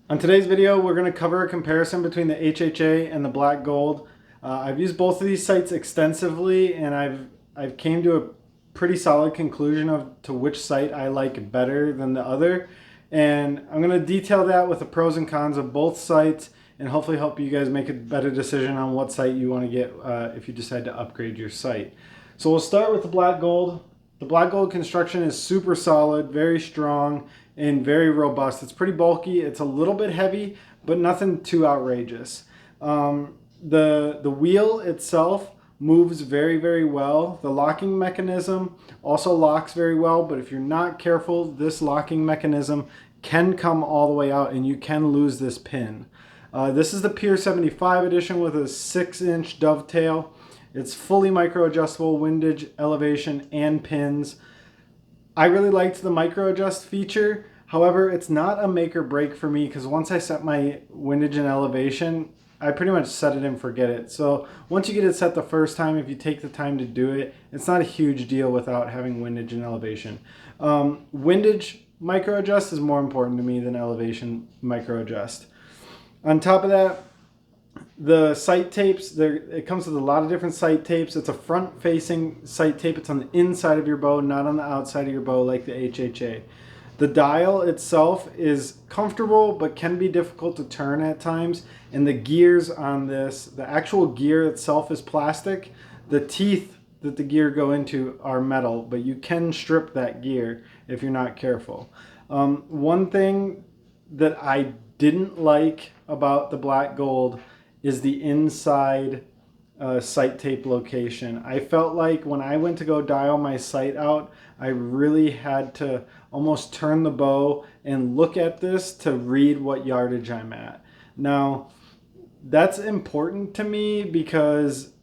On today's video, we're going to cover a comparison between the HHA and the black gold. I've used both of these sights extensively, and I've came to a pretty solid conclusion to which sight I like better than the other. And I'm going to detail that with the pros and cons of both sights, and hopefully help you guys make a better decision on what sight you want to get if you decide to upgrade your sight. So we'll start with the black gold. The black gold construction is super solid, very strong, and very robust. It's pretty bulky. It's a little bit heavy, but nothing too outrageous. The wheel itself moves very, very well. The locking mechanism also locks very well, but if you're not careful, this locking mechanism can come all the way out and you can lose this pin. This is the Pier 75 edition with a 6-inch dovetail. It's fully micro adjustable, windage, elevation, and pins. I really liked the micro adjust feature. However, it's not a make or break for me because once I set my windage and elevation, I pretty much set it and forget it. So once you get it set the first time, if you take the time to do it, it's not a huge deal without having windage and elevation. Windage micro adjust is more important to me than elevation micro adjust. On top of that, the sight tapes, it comes with a lot of different sight tapes. It's a front-facing sight tape. It's on the inside of your bow, not on the outside of your bow like the HHA. The dial itself is comfortable, but can be difficult to turn at times. And the gears on this, the actual gear itself is plastic. The teeth that the gear go into are metal, but you can strip that gear if you're not careful. One thing that I didn't like about the black gold is the inside sight tape location. I felt like when I went to go dial my sight out, I really had to almost turn the bow and look at this to read what yardage I'm at. Now, that's important to me because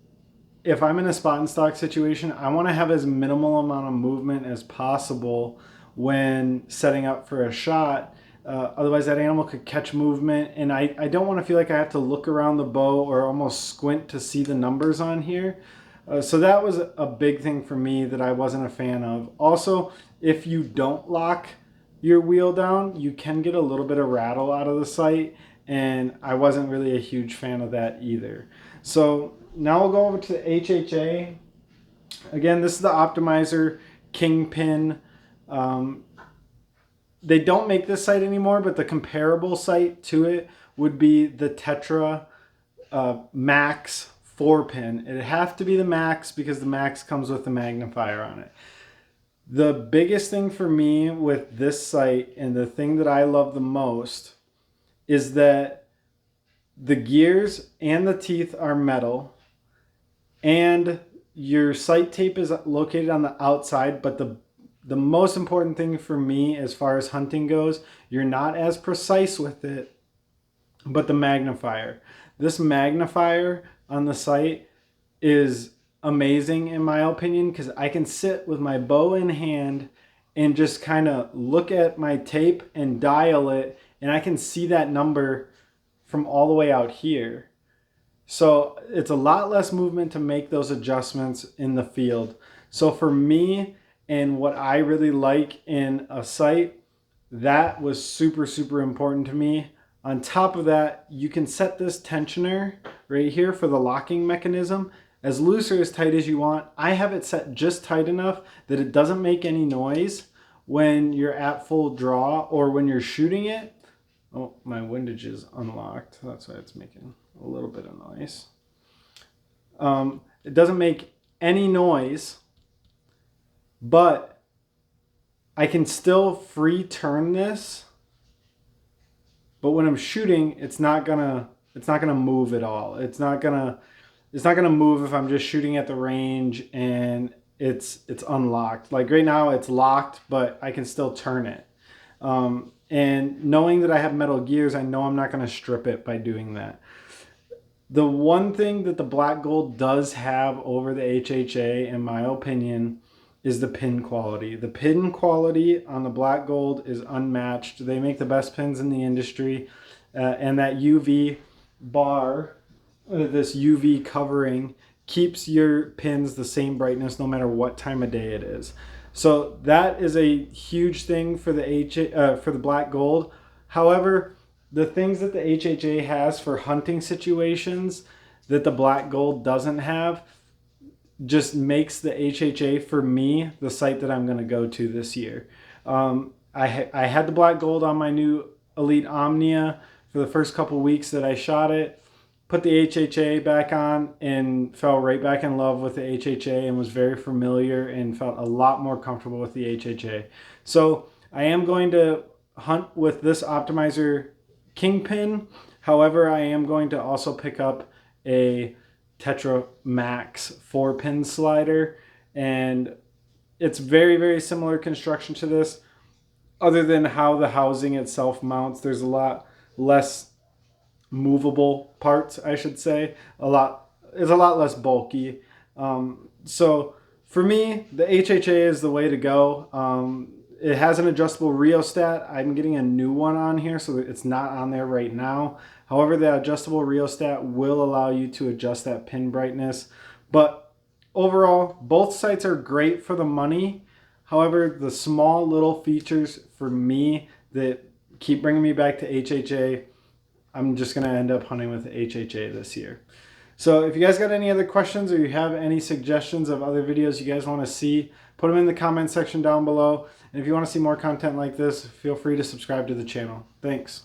if I'm in a spot and stock situation, I want to have as minimal amount of movement as possible when setting up for a shot. Otherwise that animal could catch movement, and I don't want to feel like I have to look around the bow or almost squint to see the numbers on here. So that was a big thing for me that I wasn't a fan of. Also, if you don't lock your wheel down, you can get a little bit of rattle out of the sight, and I wasn't really a huge fan of that either. So now we'll go over to the HHA. Again, this is the Optimizer Kingpin. They don't make this sight anymore, but the comparable sight to it would be the Tetra Max 4-pin. It'd have to be the Max because the Max comes with the magnifier on it. The biggest thing for me with this sight, and the thing that I love the most, is that the gears and the teeth are metal, and your sight tape is located on the outside, but the most important thing for me as far as hunting goes, you're not as precise with it, but the magnifier. This magnifier on the sight is amazing in my opinion because I can sit with my bow in hand and just kind of look at my tape and dial it, and I can see that number from all the way out here. So it's a lot less movement to make those adjustments in the field. So for me, and what I really like in a sight, that was super, super important to me. On top of that, you can set this tensioner right here for the locking mechanism as loose or as tight as you want. I have it set just tight enough that it doesn't make any noise when you're at full draw or when you're shooting it. Oh, my windage is unlocked. That's why it's making a little bit of noise. It doesn't make any noise, but I can still free turn this. But when I'm shooting, it's not gonna move at all. It's not gonna move if I'm just shooting at the range and it's unlocked. Like right now, it's locked, but I can still turn it. And knowing that I have metal gears, I know I'm not gonna strip it by doing that. The one thing that the black gold does have over the HHA, in my opinion, is the pin quality. The pin quality on the black gold is unmatched. They make the best pins in the industry, and that UV bar, this UV covering, keeps your pins the same brightness no matter what time of day it is. So that is a huge thing for the black gold. However, the things that the HHA has for hunting situations that the black gold doesn't have just makes the HHA for me the sight that I'm going to go to this year. I had the black gold on my new Elite Omnia for the first couple weeks that I shot it, put the HHA back on and fell right back in love with the HHA and was very familiar and felt a lot more comfortable with the HHA. So I am going to hunt with this optimizer Kingpin. However, I am going to also pick up a Tetra Max 4-pin slider, and it's very, very similar construction to this, other than how the housing itself mounts. There's a lot less movable parts, I should say. It's a lot less bulky. So for me, the HHA is the way to go. It has an adjustable rheostat. I'm getting a new one on here, so it's not on there right now. However, the adjustable rheostat will allow you to adjust that pin brightness. But overall, both sights are great for the money. However, the small little features for me that keep bringing me back to HHA, I'm just going to end up hunting with HHA this year. So if you guys got any other questions or you have any suggestions of other videos you guys want to see, put them in the comment section down below. And if you want to see more content like this, feel free to subscribe to the channel. Thanks.